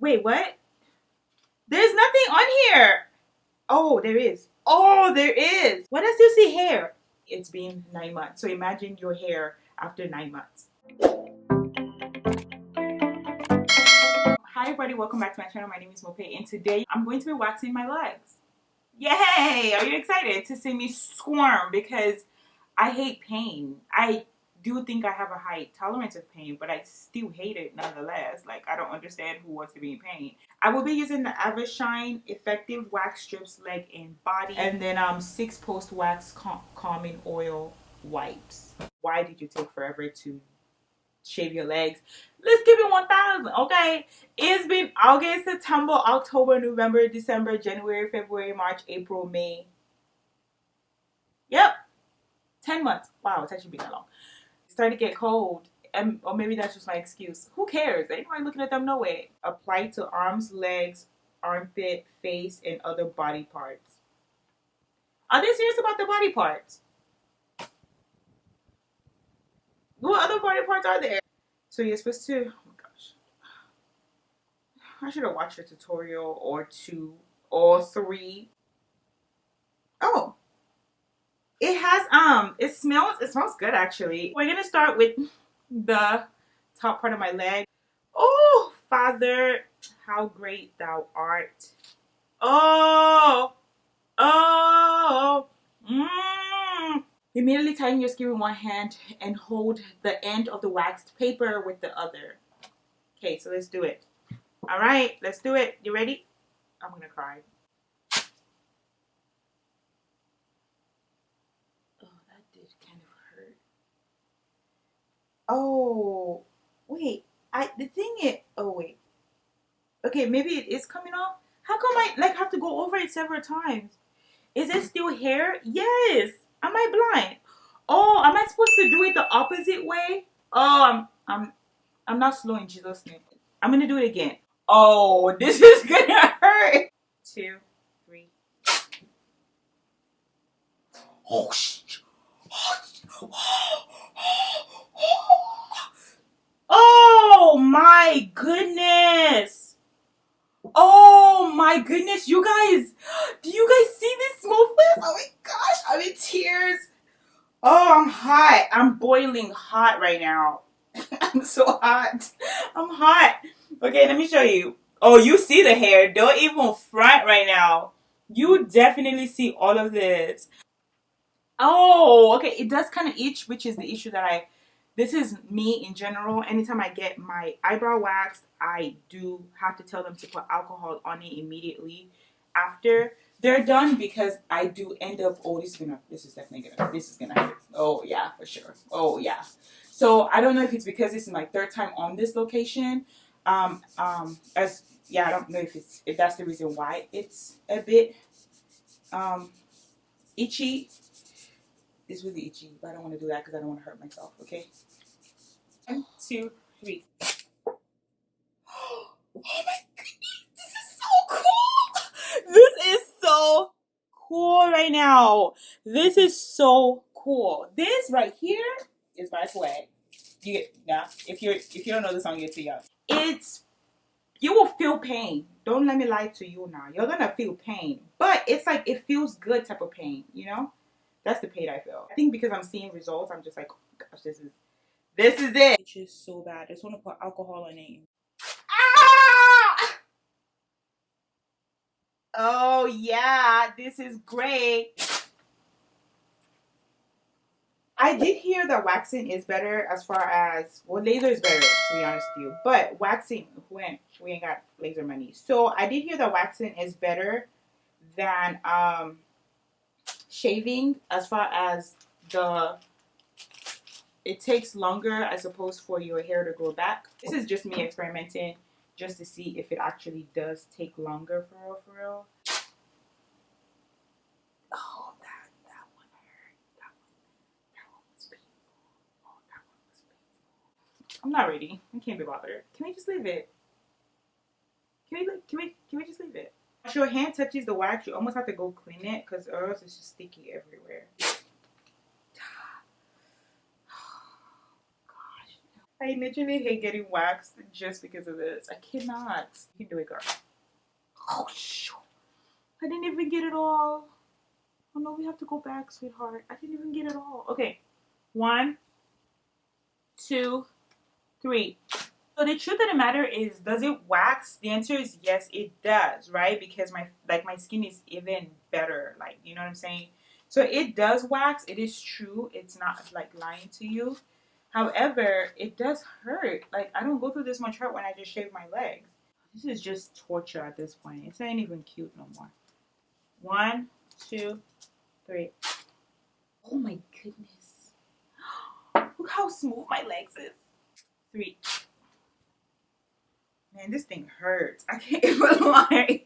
Wait, what? There's nothing on here. Oh, there is. Oh, there is. Why does you see hair? It's been 9 months. So imagine your hair after 9 months. Hi everybody, welcome back to my channel. My name is Mope and today I'm going to be waxing my legs. Yay! Are you excited to see me squirm? Because I hate pain. I do think I have a high tolerance of pain, but I still hate it nonetheless. Like, I don't understand who wants to be in pain. I will be using the Avashine Effective Wax Strips Leg and Body, and then 6 Post Wax Calming Oil Wipes. Why did you take forever to shave your legs? Let's give it 1,000, okay? It's been August, September, October, November, December, January, February, March, April, May. Yep, 10 months. Wow, it's actually been that long. It's starting to get cold, or maybe that's just my excuse. Who cares? Ain't nobody looking at them no way. Apply to arms, legs, armpit, face, and other body parts. Are they serious about the body parts? What other body parts are there? So you're supposed to, oh my gosh. I should have watched a tutorial or 2 or 3. Oh. It has, it smells good actually. We're gonna start with the top part of my leg. Oh, Father, how great thou art. Oh, Immediately tighten your skin with one hand and hold the end of the waxed paper with the other. Okay, so let's do it. All right, let's do it. You ready? I'm gonna cry. Oh, that did kind of hurt. Oh, wait. Oh wait. Okay, maybe it is coming off. How come I have to go over it several times? Is it still hair? Yes. Am I blind? Oh, am I supposed to do it the opposite way? Oh, I'm not slow in Jesus' name. I'm gonna do it again. Oh, this is gonna hurt. 2, 3. Oh, oh my goodness. Oh my goodness, you guys. Do you guys see this smoothness? Oh my gosh, I'm in tears. Oh, I'm hot. I'm boiling hot right now. I'm so hot. I'm hot. Okay, let me show you. Oh, you see the hair. Don't even front right now. You definitely see all of this. Oh, okay. It does kind of itch, which is the issue that this is me in general. Anytime I get my eyebrow waxed, I do have to tell them to put alcohol on it immediately after they're done, because I do end up, oh, this is gonna hurt. Oh yeah, for sure. Oh yeah. So I don't know if it's because this is my 3rd time on this location. I don't know if that's the reason why it's a bit itchy. It's really itchy, but I don't want to do that because I don't want to hurt myself. Okay. 1, 2, 3. Oh my goodness, this is so cool. This is so cool right now. This is so cool. This right here is my swag. You get now. If you don't know the song, you're too young. You will feel pain. Don't let me lie to you now. You're gonna feel pain, but it's like it feels good type of pain. You know, that's the pain I feel. I think because I'm seeing results, I'm just like, oh my gosh, this is it. It's just so bad. I just want to put alcohol in it. Ah! Oh yeah, this is great. I did hear that waxing is better as far as, well, laser is better to be honest with you, but waxing, we ain't got laser money. So I did hear that waxing is better than shaving as far as it takes longer, I suppose, for your hair to grow back. This is just me experimenting just to see if it actually does take longer for real. Oh, that one hurt. That one was painful. Oh, that one was painful. I'm not ready. I can't be bothered. Can we just leave it? Can we just leave it? If your hand touches the wax, you almost have to go clean it, because or else it's just sticky everywhere. I literally hate getting waxed just because of this. I cannot. You can do it, girl. Oh, shoot. I didn't even get it all. Oh no, we have to go back, sweetheart. I didn't even get it all. Okay. 1, 2, 3. So the truth of the matter is, does it wax? The answer is yes, it does, right? Because my skin is even better, like, you know what I'm saying? So it does wax. It is true. It's not like lying to you. However, it does hurt. Like, I don't go through this much hurt when I just shave my legs. This is just torture at this point. It's not even cute no more. 1, 2, 3. Oh my goodness. Look how smooth my legs is. 3. Man, this thing hurts. I can't even lie.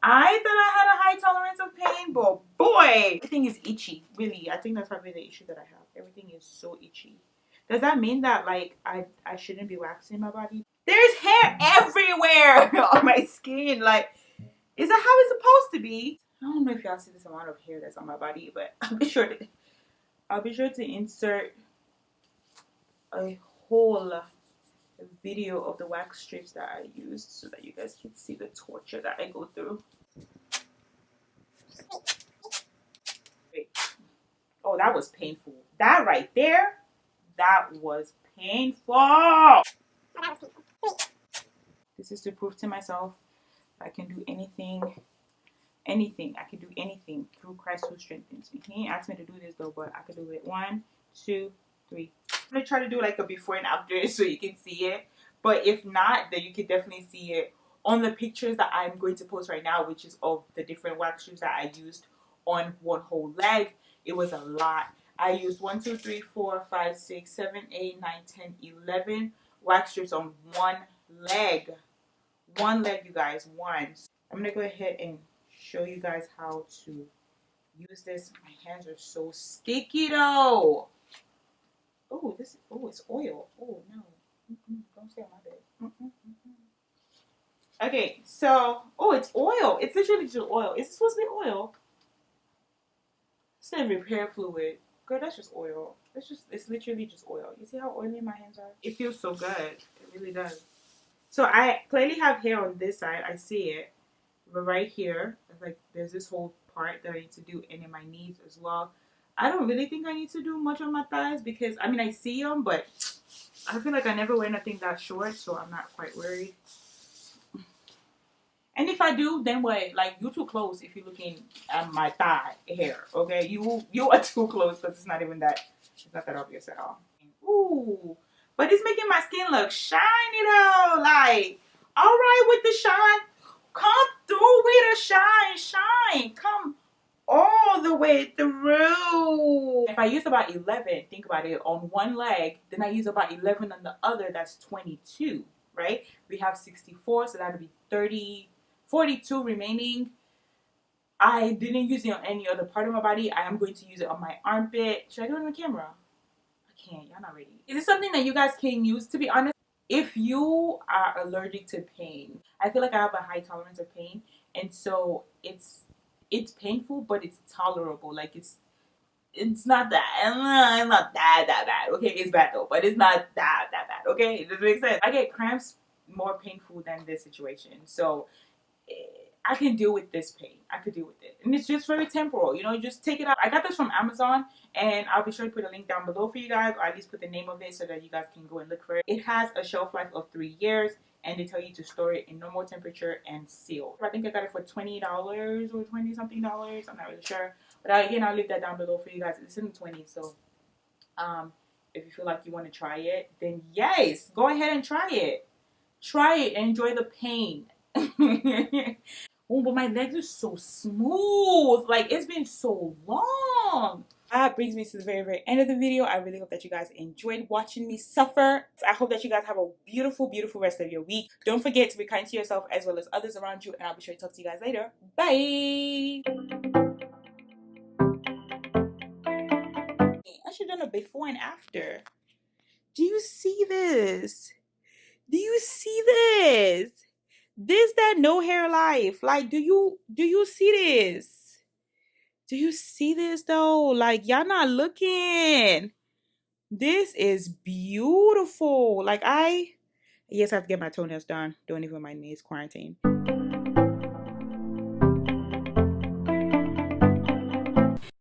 I thought I had a high tolerance of pain, but boy, everything is itchy. Really, I think that's probably the issue that I have. Everything is so itchy. Does that mean that like I shouldn't be waxing my body? There's hair everywhere on my skin. Like, is that how it's supposed to be? I don't know if y'all see this amount of hair that's on my body, but I'll be sure to insert a whole video of the wax strips that I used so that you guys can see the torture that I go through. Wait. Oh, that was painful. That right there, that was painful. This is to prove to myself I can do anything. I can do anything through Christ who strengthens me. He ain't asked me to do this though, but I can do it. 1, 2, 3. I'm gonna try to do like a before and after so you can see it. But if not, then you can definitely see it on the pictures that I'm going to post right now, which is of the different wax strips that I used on one whole leg. It was a lot. I used 1, 2, 3, 4, 5, 6, 7, 8, 9, 10, 11 wax strips on one leg. One leg, you guys. One. I'm gonna go ahead and show you guys how to use this. My hands are so sticky though. Oh, it's oil. Oh no. Don't stay on my bed. Okay, so it's oil. It's literally just oil. Is it supposed to be oil? It's a repair fluid. Girl, that's just oil. It's literally just oil. You see how oily my hands are? It feels so good. It really does. So I clearly have hair on this side. I see it. But right here, like there's this whole part that I need to do, and in my knees as well. I don't really think I need to do much on my thighs because I mean I see them, but I feel like I never wear nothing that short, so I'm not quite worried. And if I do, then what? Like, you're too close if you're looking at my thigh hair. Okay, you are too close because it's not that obvious at all. Ooh, but it's making my skin look shiny though. Like, all right with the shine. Come through with a shine. Come all the way through. If I use about 11, think about it, on one leg, then I use about 11 on the other, that's 22, right? We have 64, so that'll be 30, 42 remaining. I didn't use it on any other part of my body. I am going to use it on my armpit. Should I do it on the camera? I can't. Y'all not ready. Is this something that you guys can use, to be honest? If you are allergic to pain, I feel like I have a high tolerance of pain, and so it's painful, but it's tolerable. Like it's not that bad. Okay, it's bad though, but it's not that bad. Okay, it doesn't make sense. I get cramps more painful than this situation, so I can deal with this pain. I could deal with it, and it's just very temporal. You know, you just take it out. I got this from Amazon, and I'll be sure to put a link down below for you guys, or at least put the name of it so that you guys can go and look for it. It has a shelf life of 3 years, and they tell you to store it in normal temperature and sealed. I think I got it for $20 or 20 something dollars. I'm not really sure, but again, I'll leave that down below for you guys. It's in the 20s, so if you feel like you want to try it, then yes, go ahead and try it. Try it and enjoy the pain. Oh, but my legs are so smooth. Like, it's been so long. That brings me to the very, very end of the video. I really hope that you guys enjoyed watching me suffer. I hope that you guys have a beautiful, beautiful rest of your week. Don't forget to be kind to yourself as well as others around you. And I'll be sure to talk to you guys later. Bye. I should have done a before and after. Do you see this? Do you see this? This that no hair life. Like, do you see this? Do you see this though? Like, y'all not looking. This is beautiful. Like, yes, I have to get my toenails done. Don't even mind me. It's quarantine.